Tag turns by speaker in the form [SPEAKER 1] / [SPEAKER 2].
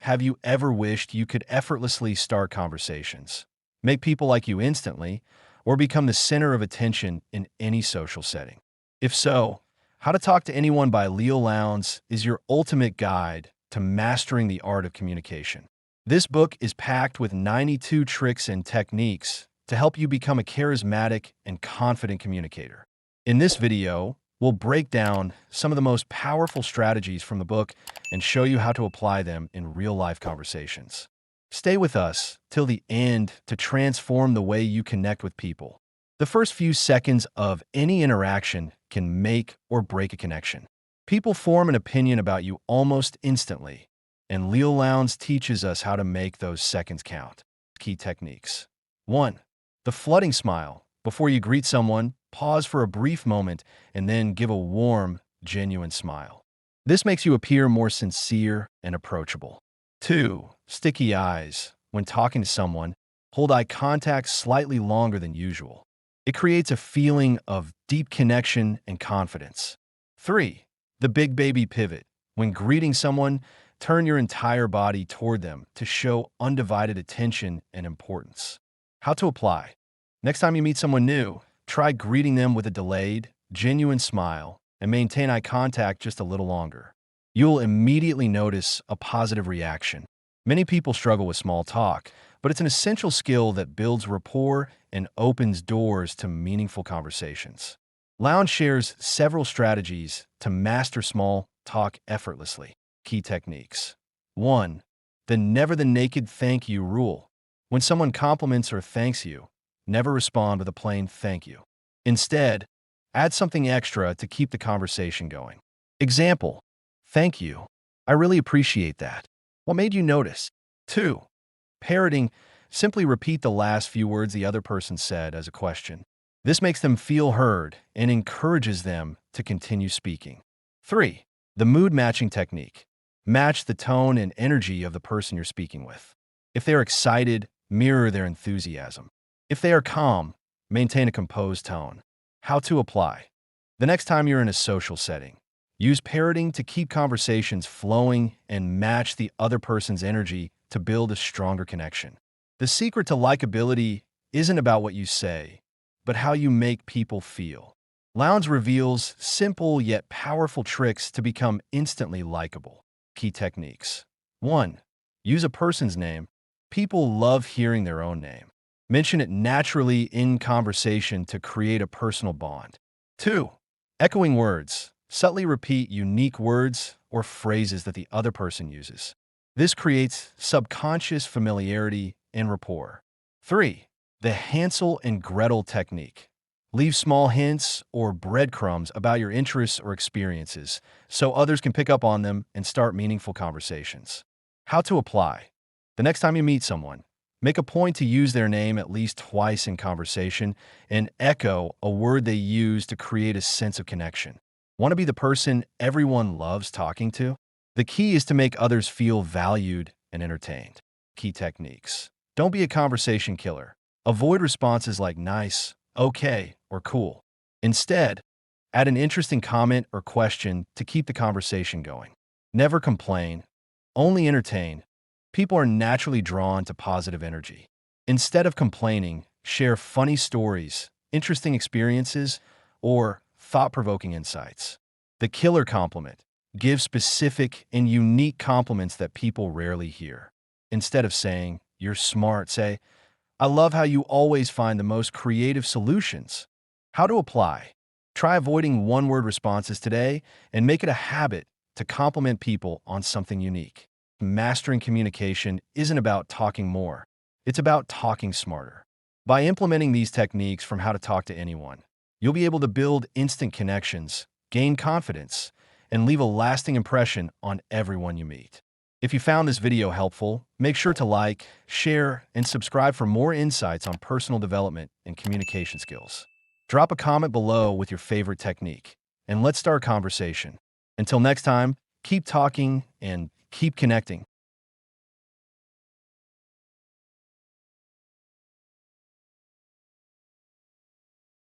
[SPEAKER 1] have you ever wished you could effortlessly start conversations, make people like you instantly, or become the center of attention in any social setting? If so, How to Talk to Anyone by Leil Lowndes is your ultimate guide to mastering the art of communication. This book is packed with 92 tricks and techniques to help you become a charismatic and confident communicator. In this video, we'll break down some of the most powerful strategies from the book and show you how to apply them in real-life conversations. Stay with us till the end to transform the way you connect with people. The first few seconds of any interaction can make or break a connection. People form an opinion about you almost instantly, and Leil Lowndes teaches us how to make those seconds count. Key techniques. 1. The flooding smile. Before you greet someone, pause for a brief moment and then give a warm, genuine smile. This makes you appear more sincere and approachable. 2. Sticky eyes. When talking to someone, hold eye contact slightly longer than usual. It creates a feeling of deep connection and confidence. 3. The big baby pivot. When greeting someone, turn your entire body toward them to show undivided attention and importance. How to apply. Next time you meet someone new, try greeting them with a delayed, genuine smile and maintain eye contact just a little longer. You'll immediately notice a positive reaction. Many people struggle with small talk, but it's an essential skill that builds rapport and opens doors to meaningful conversations. Lowndes shares several strategies to master small talk effortlessly. Key techniques. 1. The never the naked thank you rule. When someone compliments or thanks you, never respond with a plain thank you. Instead, add something extra to keep the conversation going. Example: thank you. I really appreciate that. What made you notice? 2. Parroting. Simply repeat the last few words the other person said as a question. This makes them feel heard and encourages them to continue speaking. 3. The mood matching technique. Match the tone and energy of the person you're speaking with. If they're excited, mirror their enthusiasm. If they are calm, maintain a composed tone. How to apply. The next time you're in a social setting, use parroting to keep conversations flowing and match the other person's energy to build a stronger connection. The secret to likability isn't about what you say, but how you make people feel. Lowndes reveals simple yet powerful tricks to become instantly likable. Key techniques. 1. Use a person's name. People love hearing their own name. Mention it naturally in conversation to create a personal bond. 2. Echoing words. Subtly repeat unique words or phrases that the other person uses. This creates subconscious familiarity and rapport. 3. The Hansel and Gretel technique. Leave small hints or breadcrumbs about your interests or experiences so others can pick up on them and start meaningful conversations. How to apply. The next time you meet someone, make a point to use their name at least twice in conversation and echo a word they use to create a sense of connection. Want to be the person everyone loves talking to? The key is to make others feel valued and entertained. Key techniques. Don't be a conversation killer. Avoid responses like nice, okay, or cool. Instead, add an interesting comment or question to keep the conversation going. Never complain, only entertain. People are naturally drawn to positive energy. Instead of complaining, share funny stories, interesting experiences, or thought-provoking insights. The killer compliment. Give specific and unique compliments that people rarely hear. Instead of saying, "You're smart," say, "I love how you always find the most creative solutions." How to apply. Try avoiding one-word responses today and make it a habit to compliment people on something unique. Mastering communication isn't about talking more. It's about talking smarter. By implementing these techniques from How to Talk to Anyone, you'll be able to build instant connections, gain confidence, and leave a lasting impression on everyone you meet. If you found this video helpful, make sure to like, share, and subscribe for more insights on personal development and communication skills. Drop a comment below with your favorite technique, and let's start a conversation. Until next time, keep talking and keep connecting.